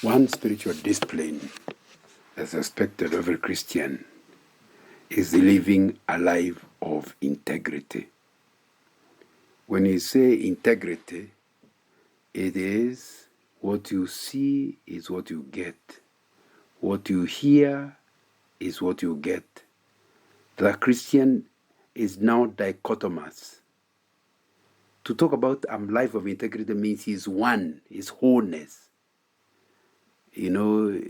One spiritual discipline that's expected of every Christian is living a life of integrity. When you say integrity, it is what you see is what you get. What you hear is what you get. The Christian is now dichotomous. To talk about a life of integrity means he's one, his wholeness. You know,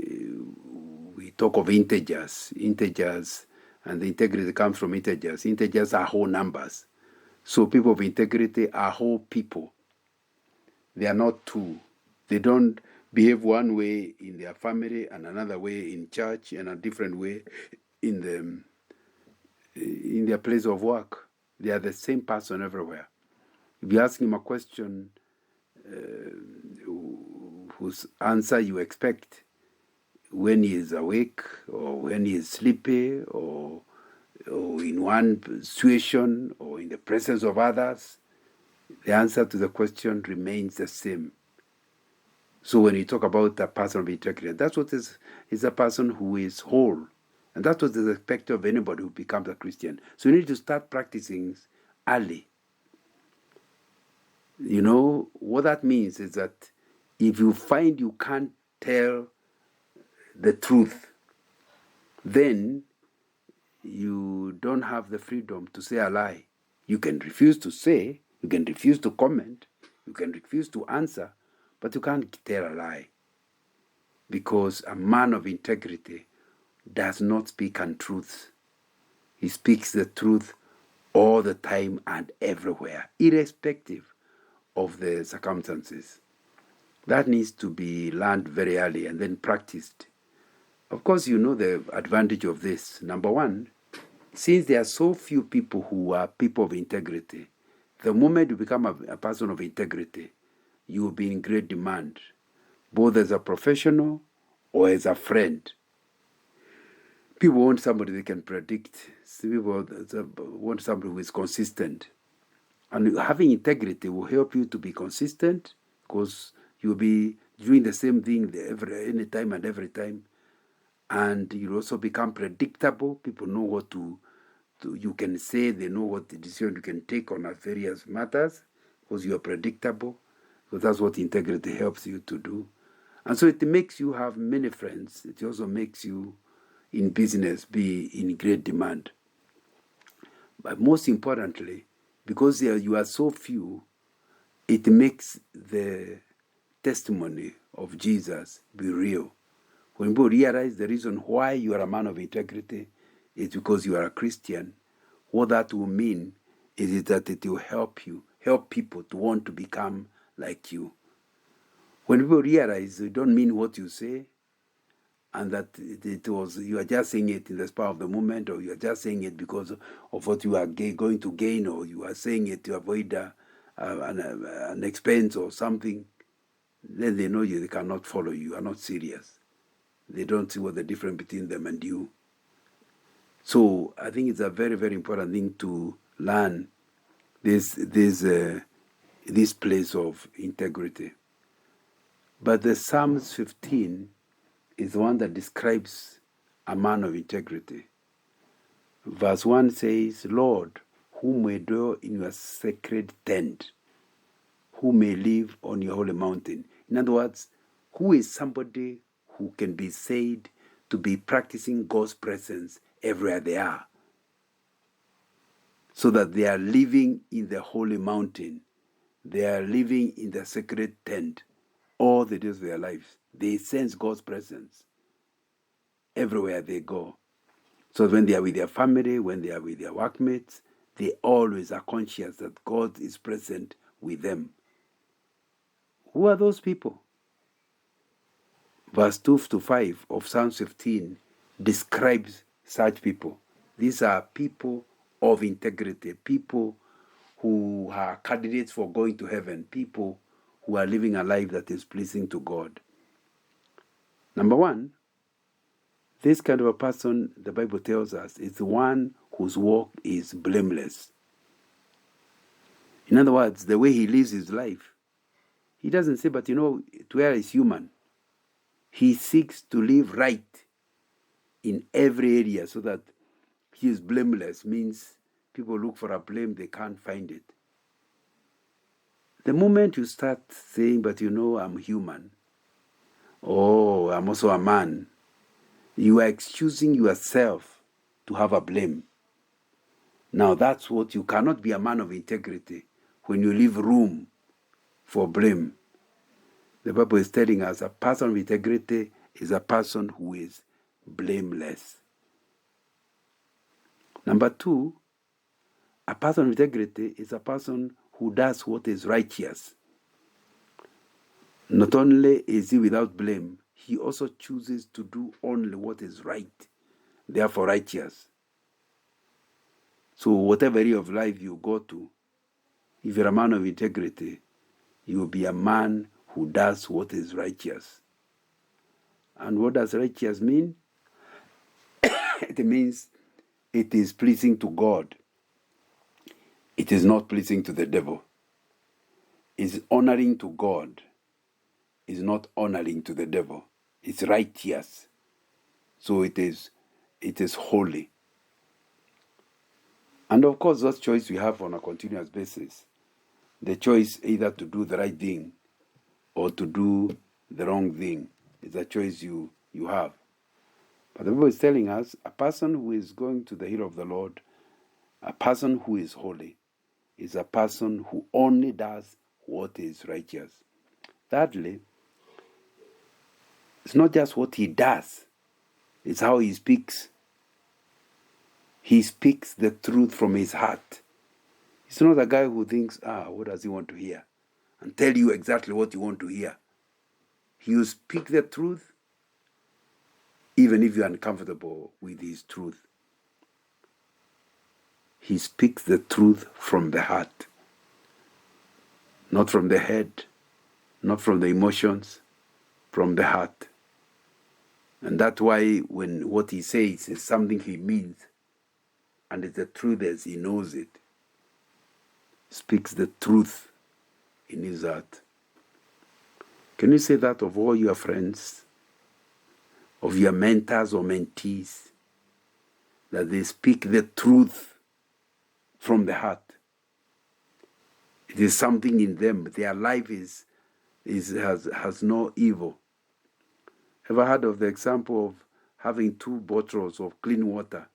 we talk of integers, and the integrity comes from integers. Integers are whole numbers. So people of integrity are whole people. They are not two. They don't behave one way in their family and another way in church and a different way in their place of work. They are the same person everywhere. If you ask him a question whose answer you expect when he is awake or when he is sleepy or in one situation or in the presence of others, the answer to the question remains the same. So when you talk about a person of integrity, that's what is a person who is whole. And that's what is expected of anybody who becomes a Christian. So you need to start practicing early. You know, what that means is that if you find you can't tell the truth, then you don't have the freedom to say a lie. You can refuse to say, you can refuse to comment, you can refuse to answer, but you can't tell a lie. Because a man of integrity does not speak untruths. He speaks the truth all the time and everywhere, irrespective of the circumstances. That needs to be learned very early and then practiced. Of course, you know the advantage of this. Number one, since there are so few people who are people of integrity, the moment you become a person of integrity, you will be in great demand, both as a professional or as a friend. People want somebody they can predict. People want somebody who is consistent. And having integrity will help you to be consistent because you'll be doing the same thing any time and every time. And you'll also become predictable. People know what you can say, they know what the decision you can take on various matters because you are predictable. So that's what integrity helps you to do. And so it makes you have many friends. It also makes you, in business, be in great demand. But most importantly, because you are so few, it makes the testimony of Jesus be real. When people realize the reason why you are a man of integrity is because you are a Christian, what that will mean is that it will help people to want to become like you. When people realize you don't mean what you say, and that you are just saying it in the spur of the moment, or you are just saying it because of what you are going to gain, or you are saying it to avoid an expense or something, then they know they cannot follow you. You are not serious. They don't see what the difference between them and you. So I think it's a very, very important thing to learn this place of integrity. But the Psalms 15 is the one that describes a man of integrity. Verse 1 says, Lord, who may dwell in your sacred tent, who may live on your holy mountain. In other words, who is somebody who can be said to be practicing God's presence everywhere they are, so that they are living in the holy mountain, they are living in the sacred tent all the days of their lives. They sense God's presence everywhere they go. So when they are with their family, when they are with their workmates, they always are conscious that God is present with them. Who are those people? Verse 2 to 5 of Psalm 15 describes such people. These are people of integrity, people who are candidates for going to heaven, people who are living a life that is pleasing to God. Number one, this kind of a person, the Bible tells us, is the one whose walk is blameless. In other words, the way he lives his life, he doesn't say, but to err is human. he seeks to live right in every area so that he is blameless. Means people look for a blame, they can't find it. The moment you start saying, but I'm human, or I'm also a man, you are excusing yourself to have a blame. Now that's what you cannot be a man of integrity when you leave room for blame. The Bible is telling us a person of integrity is a person who is blameless. Number 2, a person of integrity is a person who does what is righteous. Not only is he without blame, he also chooses to do only what is right, therefore righteous. So whatever area of life you go to, if you're a man of integrity, you will be a man who does what is righteous. And what does righteous mean? It means it is pleasing to God. It is not pleasing to the devil. It's honoring to God. It's not honoring to the devil. It's righteous. So it is holy. And of course, that choice we have on a continuous basis. The choice either to do the right thing or to do the wrong thing is a choice you have. But the Bible is telling us a person who is going to the hill of the Lord, a person who is holy, is a person who only does what is righteous. Thirdly, it's not just what he does, it's how he speaks. He speaks the truth from his heart. He's not a guy who thinks, what does he want to hear? And tell you exactly what you want to hear. He will speak the truth, even if you're uncomfortable with his truth. He speaks the truth from the heart, not from the head, not from the emotions, from the heart. And that's why when what he says is something he means, and it's the truth as he knows it, speaks the truth in his heart. Can you say that of all your friends, of your mentors or mentees, that they speak the truth from the heart? It is something in them. Their life has no evil. Ever heard of the example of having 2 bottles of clean water?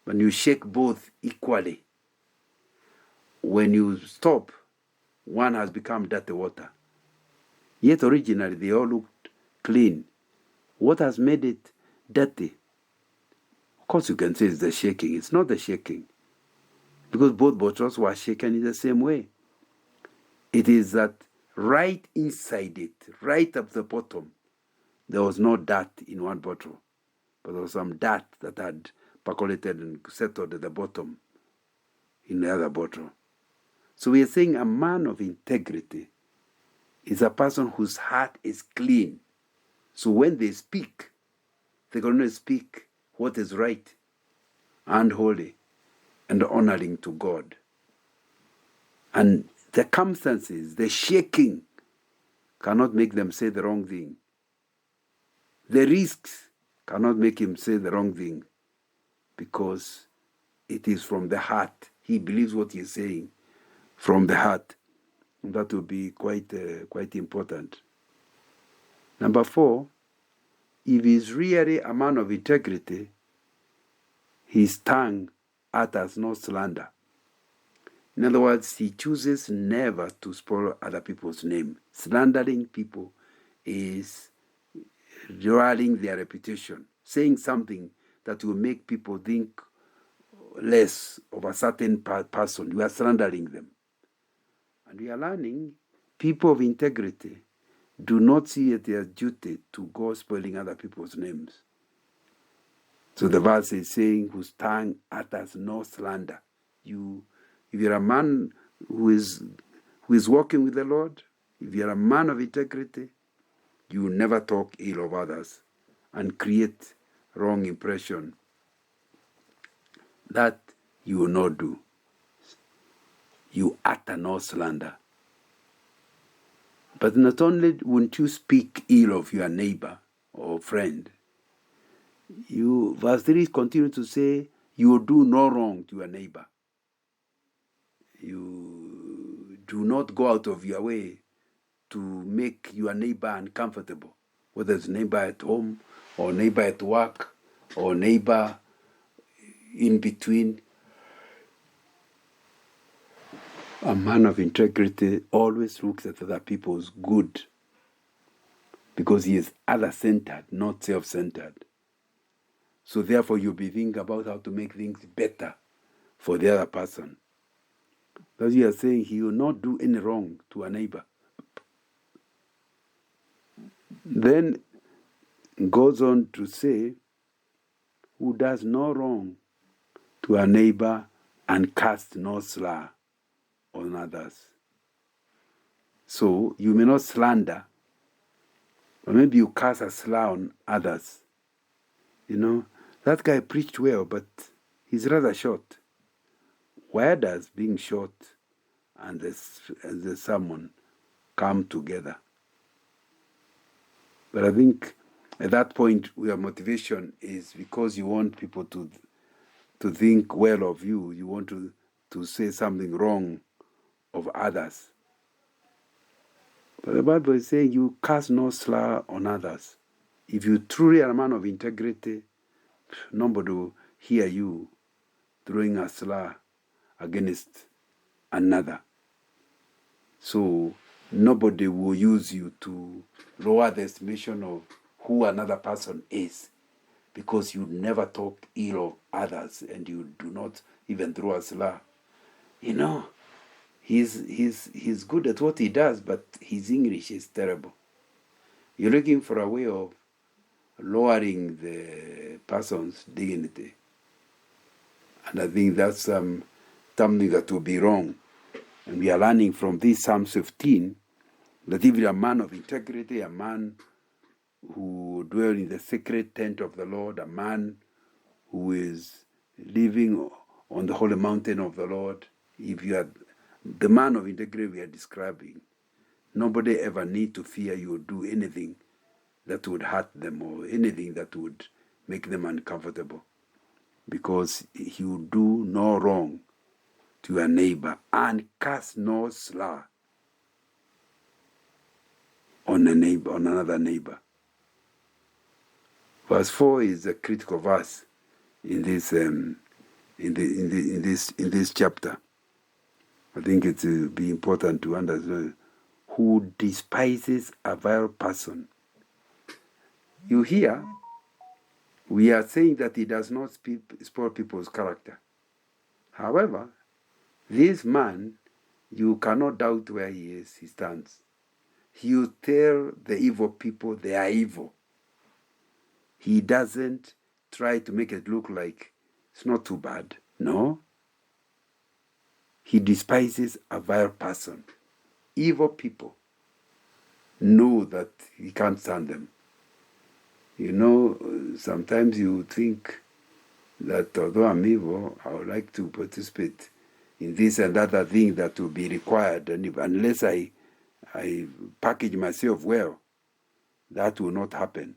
When you shake both equally, when you stop, one has become dirty water. Yet originally they all looked clean. What has made it dirty? Of course you can say it's the shaking. It's not the shaking, because both bottles were shaken in the same way. It is that right inside it, right up the bottom, there was no dirt in one bottle, but there was some dirt that had percolated and settled at the bottom in the other bottle. So we are saying a man of integrity is a person whose heart is clean. So when they speak, they're going to speak what is right and holy and honoring to God. And the circumstances, the shaking, cannot make them say the wrong thing. The risks cannot make him say the wrong thing, because it is from the heart. He believes what he's saying from the heart. And that will be quite important. Number 4, if he is really a man of integrity, his tongue utters no slander. In other words, he chooses never to spoil other people's name. Slandering people is rallying their reputation, saying something that will make people think less of a certain person. You are slandering them. And we are learning people of integrity do not see it as duty to go spoiling other people's names. So the verse is saying, whose tongue utters no slander. If you're a man who is walking with the Lord, if you're a man of integrity, you will never talk ill of others and create wrong impression. That you will not do. You utter no slander. But not only won't you speak ill of your neighbor or friend, verse 3 continues to say, you will do no wrong to your neighbor. You do not go out of your way to make your neighbor uncomfortable, whether it's neighbor at home or neighbor at work or neighbor in between. A man of integrity always looks at other people's good because he is other-centered, not self-centered. So therefore you'll be thinking about how to make things better for the other person. Thus you are saying he will not do any wrong to a neighbor. Then goes on to say, who does no wrong to a neighbor and casts no slur on others. So you may not slander, or maybe you cast a slur on others. That guy preached well, but he's rather short. Where does being short and the sermon come together? But I think at that point, your motivation is because you want people to think well of you. You want to say something wrong of others. But the Bible is saying you cast no slur on others. If you truly are a man of integrity, nobody will hear you throwing a slur against another. So nobody will use you to lower the estimation of who another person is, because you never talk ill of others and you do not even throw a slur. He's good at what he does, but his English is terrible. You're looking for a way of lowering the person's dignity. And I think that's something that will be wrong. And we are learning from this Psalm 15 that even a man of integrity, a man who dwells in the sacred tent of the Lord, a man who is living on the holy mountain of the Lord, if you are the man of integrity we are describing, nobody ever need to fear you or do anything that would hurt them or anything that would make them uncomfortable, because he will do no wrong to your neighbor and cast no slur on another neighbor. Verse 4 is a critical verse in this in this chapter. I think it will be important to understand who despises a vile person. You hear, we are saying that he does not spoil people's character. However, this man, you cannot doubt where he stands. He will tell the evil people they are evil. He doesn't try to make it look like it's not too bad. No. He despises a vile person. Evil people know that he can't stand them. Sometimes you think that although I'm evil, I would like to participate in this and other thing that will be required. And unless I package myself well, that will not happen.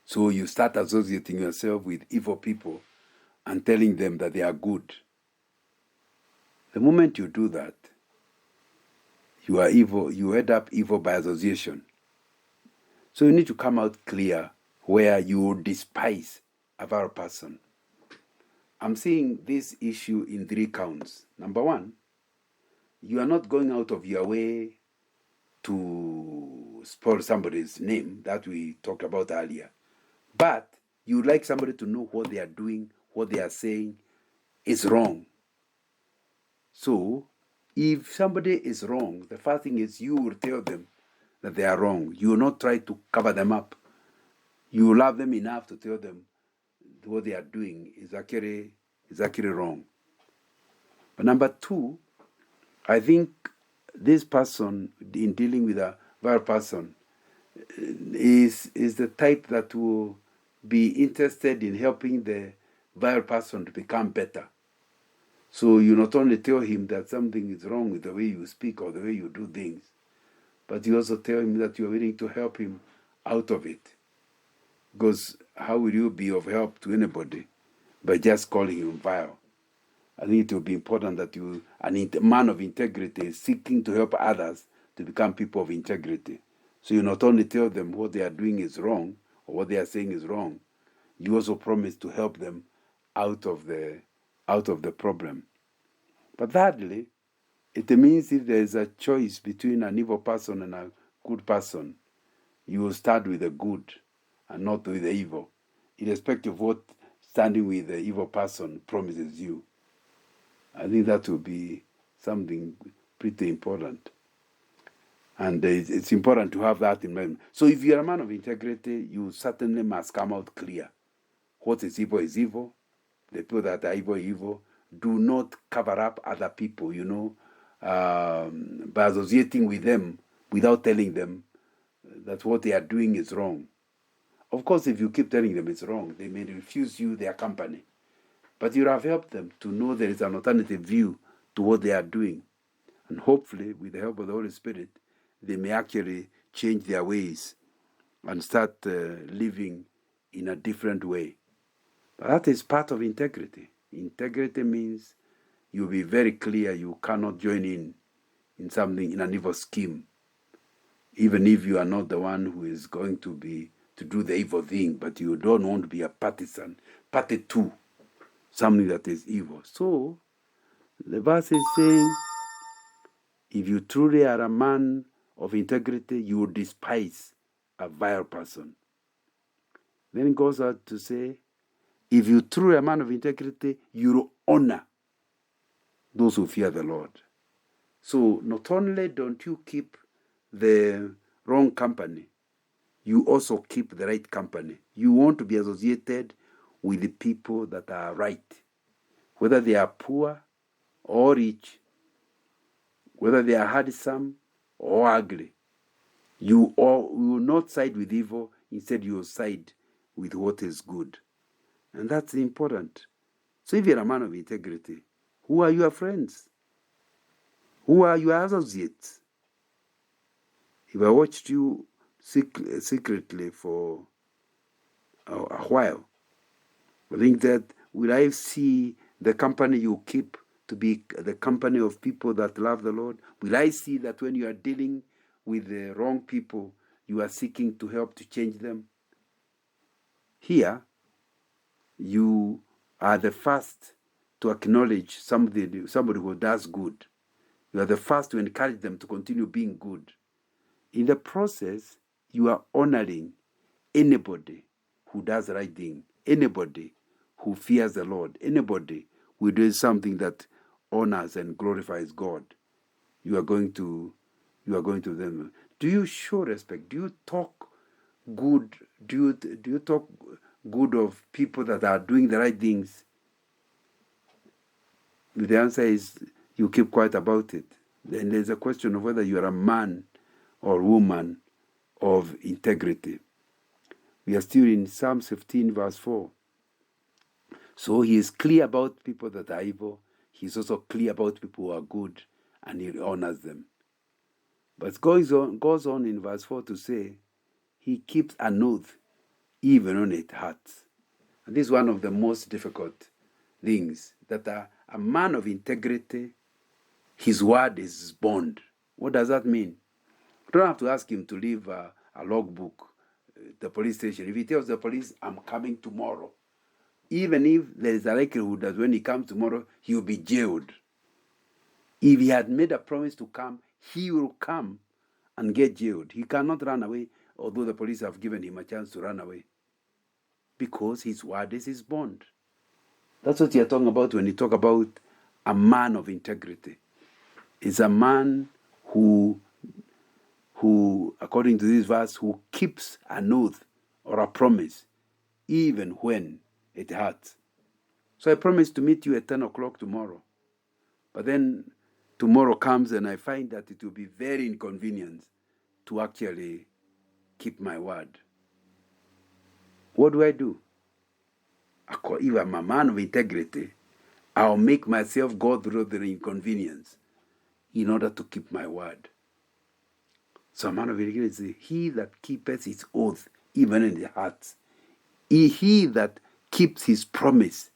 So you start associating yourself with evil people and telling them that they are good. The moment you do that, you are evil. You end up evil by association. So you need to come out clear where you despise a vile person. I'm seeing this issue in 3 counts. Number 1, you are not going out of your way to spoil somebody's name that we talked about earlier. But you would like somebody to know what they are doing, what they are saying is wrong. So if somebody is wrong, the first thing is you will tell them that they are wrong. You will not try to cover them up. You will love them enough to tell them what they are doing is actually wrong. But number 2, I think this person, in dealing with a vile person, is the type that will be interested in helping the vile person to become better. So you not only tell him that something is wrong with the way you speak or the way you do things, but you also tell him that you are willing to help him out of it. Because how will you be of help to anybody by just calling him vile? I think it will be important that you, a man of integrity, is seeking to help others to become people of integrity. So you not only tell them what they are doing is wrong, or what they are saying is wrong, you also promise to help them out of the problem. But thirdly, it means if there is a choice between an evil person and a good person, you will start with the good and not with the evil, irrespective of what standing with the evil person promises you. I think that will be something pretty important. And it's important to have that in mind. So if you're a man of integrity, you certainly must come out clear. What is evil is evil. The people that are evil. Do not cover up other people, by associating with them without telling them that what they are doing is wrong. Of course, if you keep telling them it's wrong, they may refuse you their company. But you have helped them to know there is an alternative view to what they are doing. And hopefully, with the help of the Holy Spirit, they may actually change their ways and start living in a different way. But that is part of integrity. Integrity means you'll be very clear you cannot join in something, in an evil scheme, even if you are not the one who is going to do the evil thing, but you don't want to be a partisan, party to something that is evil. So, the verse is saying, if you truly are a man of integrity, you will despise a vile person. Then it goes on to say, if you truly are a man of integrity, you will honor those who fear the Lord. So not only don't you keep the wrong company, you also keep the right company. You want to be associated with the people that are right, whether they are poor or rich, whether they are handsome or ugly. You will not side with evil, instead you will side with what is good. And that's important. So if you're a man of integrity, who are your friends? Who are your associates? If I watched you secretly for a while, I think that will I see the company you keep to be the company of people that love the Lord? Will I see that when you are dealing with the wrong people, you are seeking to help to change them? Here, you are the first to acknowledge somebody who does good. You are the first to encourage them to continue being good. In the process, you are honoring anybody who does the right thing, anybody who fears the Lord, anybody who does something that honors and glorifies God. You are going to them. Do you show respect? Do you talk good? Do you talk good of people that are doing the right things? The answer is you keep quiet about it. Then there's a question of whether you are a man or woman of integrity. We are still in Psalm 15 verse 4. So he is clear about people that are evil. He's also clear about people who are good, and he honors them. But goes on in verse 4 to say, he keeps an oath even when it hurts. And this is one of the most difficult things, that a man of integrity, his word is his bond. What does that mean? You don't have to ask him to leave a logbook at the police station. If he tells the police, I'm coming tomorrow, even if there is a likelihood that when he comes tomorrow, he will be jailed. If he had made a promise to come, he will come and get jailed. He cannot run away, although the police have given him a chance to run away, because his word is his bond. That's what you're talking about when you talk about a man of integrity. It's a man who, according to this verse, who keeps an oath or a promise, even when it hurts. So I promise to meet you at 10 o'clock tomorrow. But then tomorrow comes and I find that it will be very inconvenient to actually keep my word. What do? If I'm a man of integrity, I'll make myself go through the inconvenience in order to keep my word. So a man of integrity is he that keepeth his oath, even in the heart. He that keeps his promise,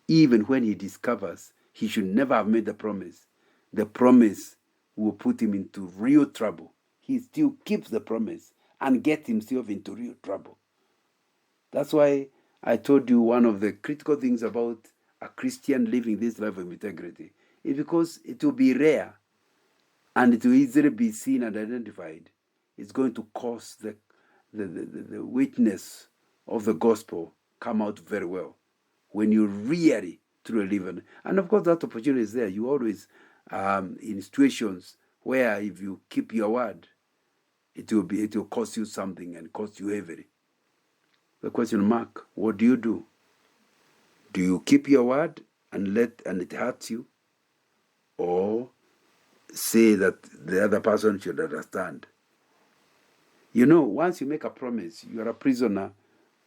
even when he discovers he should never have made the promise will put him into real trouble. He still keeps the promise and gets himself into real trouble. That's why I told you one of the critical things about a Christian living this life of integrity is because it will be rare and it will easily be seen and identified. It's going to cause the witness of the gospel come out very well when you really truly live. And of course, that opportunity is there. You always, in situations where if you keep your word, it will cost you something and cost you heavily. The question mark, what do you do? Do you keep your word and it hurts you? Or say that the other person should understand? You know, once you make a promise, you are a prisoner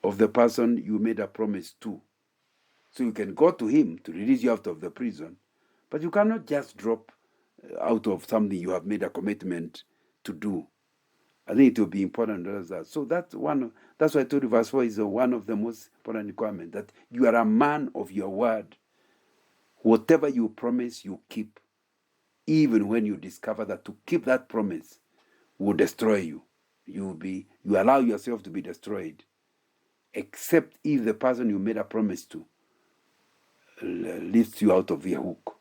of the person you made a promise to. So you can go to him to release you out of the prison, but you cannot just drop out of something you have made a commitment to do. I think it will be important to that. So that's why I told you verse 4 is one of the most important requirements, that you are a man of your word. Whatever you promise, you keep, even when you discover that to keep that promise will destroy you. You allow yourself to be destroyed, except if the person you made a promise to lifts you out of your hook.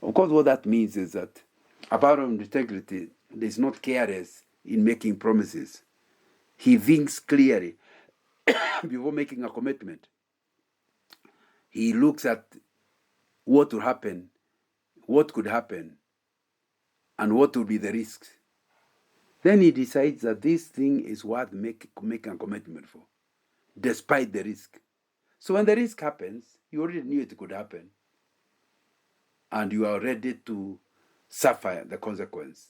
Of course, what that means is that a man of integrity is not careless in making promises. He thinks clearly before making a commitment. He looks at what will happen, what could happen, and what will be the risks. Then he decides that this thing is worth making a commitment for, despite the risk. So when the risk happens, you already knew it could happen, and you are ready to suffer the consequence.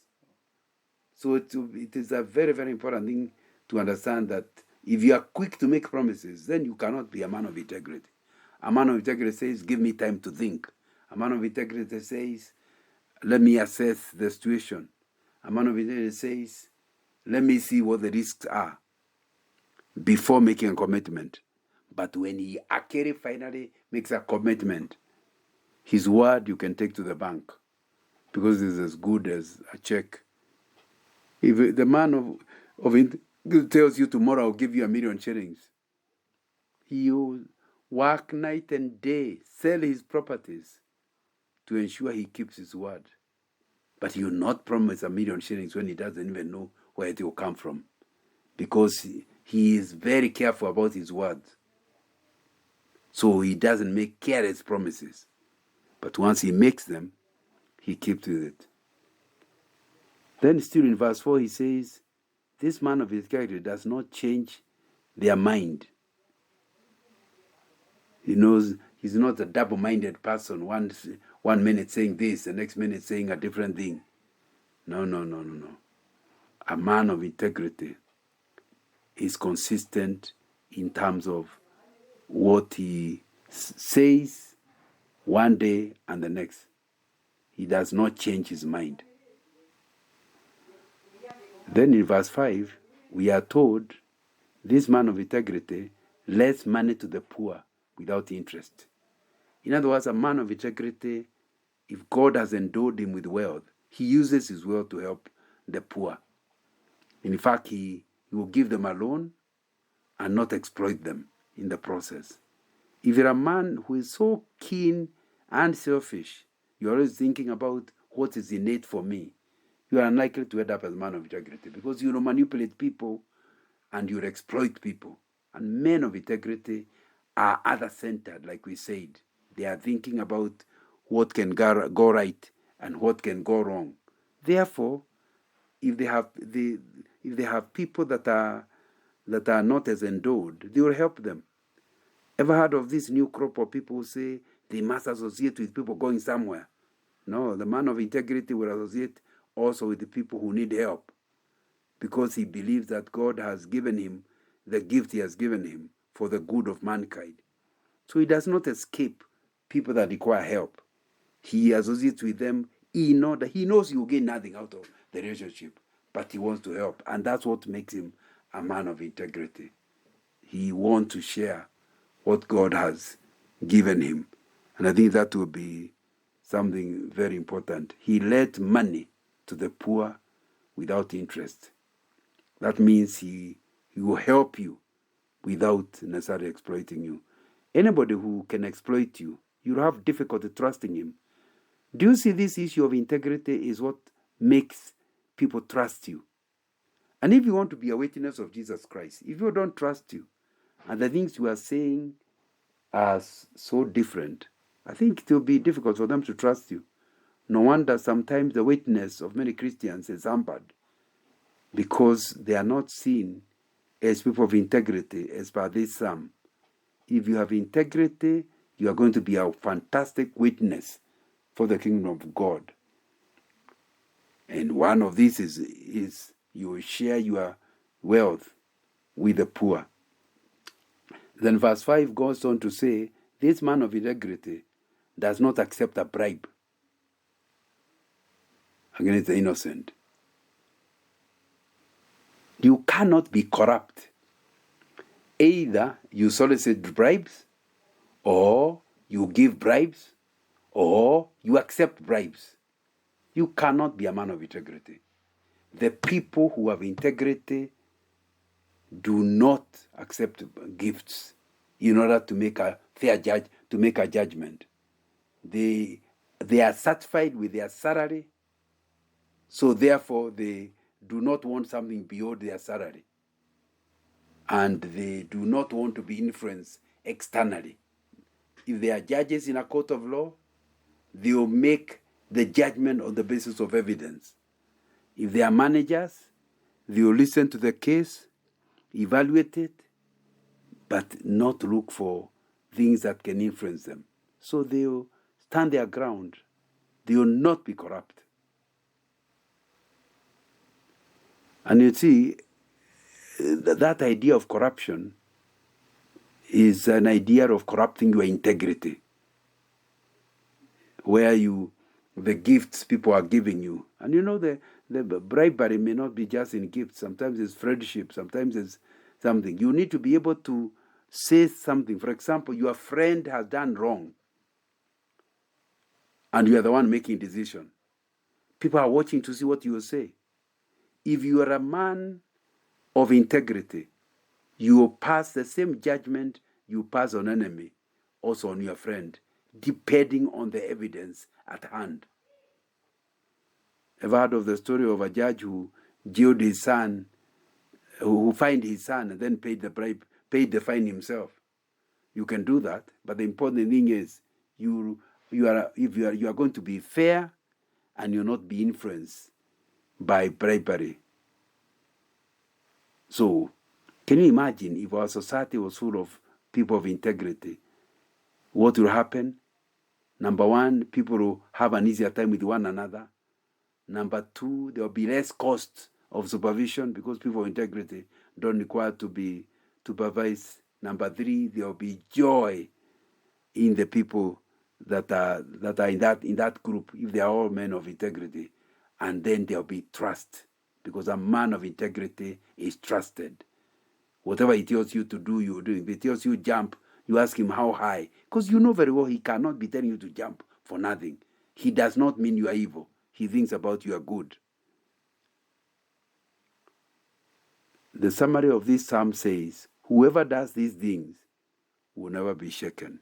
So it is a very, very important thing to understand that if you are quick to make promises, then you cannot be a man of integrity. A man of integrity says, give me time to think. A man of integrity says, let me assess the situation. A man of integrity says, let me see what the risks are before making a commitment. But when he actually finally makes a commitment, his word you can take to the bank, because it's as good as a check. If the man of integrity tells you tomorrow I'll give you 1,000,000 shillings, he will work night and day, sell his properties to ensure he keeps his word. But he will not promise 1,000,000 shillings when he doesn't even know where it will come from, because he is very careful about his words. So he doesn't make careless promises. But once he makes them, he keeps with it. Then still in verse 4 he says, this man of his character does not change their mind. He knows he's not a double-minded person, one minute saying this, the next minute saying a different thing. No. A man of integrity is consistent in terms of what he says one day and the next. He does not change his mind. Then in verse 5, we are told, this man of integrity lends money to the poor without interest. In other words, a man of integrity, if God has endowed him with wealth, he uses his wealth to help the poor. In fact, he will give them a loan and not exploit them in the process. If you're a man who is so keen and selfish, you're always thinking about what is innate for me, you are unlikely to end up as a man of integrity, because you will manipulate people and you'll exploit people. And men of integrity are other-centered, like we said. They are thinking about what can go right and what can go wrong. Therefore, if they have people that are not as endowed, they will help them. Ever heard of this new crop of people who say they must associate with people going somewhere? No, the man of integrity will associate also with the people who need help, because he believes that God has given him the gift he has given him for the good of mankind. So he does not escape people that require help. He associates with them in order, he knows he will gain nothing out of the relationship, but he wants to help. And that's what makes him a man of integrity. He wants to share what God has given him. And I think that will be something very important. He lent money to the poor without interest. That means he will help you without necessarily exploiting you. Anybody who can exploit you, you'll have difficulty trusting him. Do you see this issue of integrity is what makes people trust you? And if you want to be a witness of Jesus Christ, if people don't trust you, and the things you are saying are so different, I think it will be difficult for them to trust you. No wonder sometimes the witness of many Christians is hampered because they are not seen as people of integrity as per this psalm. If you have integrity, you are going to be a fantastic witness for the kingdom of God. And one of these is you will share your wealth with the poor. Then verse 5 goes on to say, this man of integrity does not accept a bribe against the innocent. You cannot be corrupt. Either you solicit bribes, or you give bribes, or you accept bribes. You cannot be a man of integrity. The people who have integrity do not accept gifts in order to make a fair judgment. They are satisfied with their salary, so therefore they do not want something beyond their salary. And they do not want to be influenced externally. If they are judges in a court of law, they will make the judgment on the basis of evidence. If they are managers, they will listen to the case, evaluate it, but not look for things that can influence them. So they will stand their ground. They will not be corrupt. And you see, that idea of corruption is an idea of corrupting your integrity, where the gifts people are giving you. And you know, the bribery may not be just in gifts. Sometimes it's friendship. Sometimes it's something. You need to be able to say something. For example, your friend has done wrong, and you are the one making decision. People are watching to see what you will say. If you are a man of integrity, you will pass the same judgment you pass on enemy, also on your friend, depending on the evidence at hand. Ever heard of the story of a judge who jailed his son, who fined his son and then paid the fine himself? You can do that, but the important thing is you are going to be fair, and you'll not be influenced by bribery. So, can you imagine if our society was full of people of integrity? What will happen? Number one, people will have an easier time with one another. Number two, there will be less cost of supervision because people of integrity don't require to be supervised. Number three, there will be joy in the people that are in that group, if they are all men of integrity. And then there will be trust, because a man of integrity is trusted. Whatever he tells you to do, you're doing. If he tells you jump, you ask him how high, because you know very well he cannot be telling you to jump for nothing. He does not mean you are evil. He thinks about you are good. The summary of this psalm says, whoever does these things will never be shaken.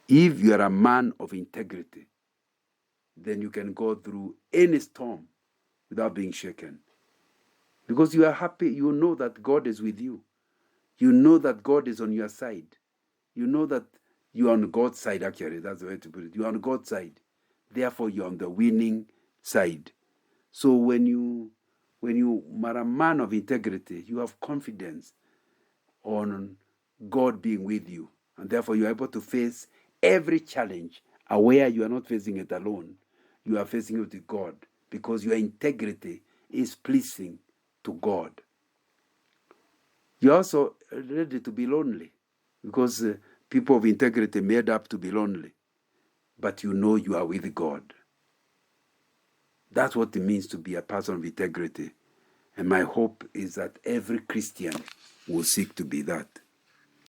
If you are a man of integrity, then you can go through any storm without being shaken. Because you are happy, you know that God is with you. You know that God is on your side. You know that you are on God's side, actually. That's the way to put it. You are on God's side. Therefore, you're on the winning side. So when you are a man of integrity, you have confidence on God being with you. And therefore, you are able to face every challenge, aware you are not facing it alone. You are facing it with God, because your integrity is pleasing to God. You're also ready to be lonely, because people of integrity made up to be lonely. But you know you are with God. That's what it means to be a person of integrity. And my hope is that every Christian will seek to be that.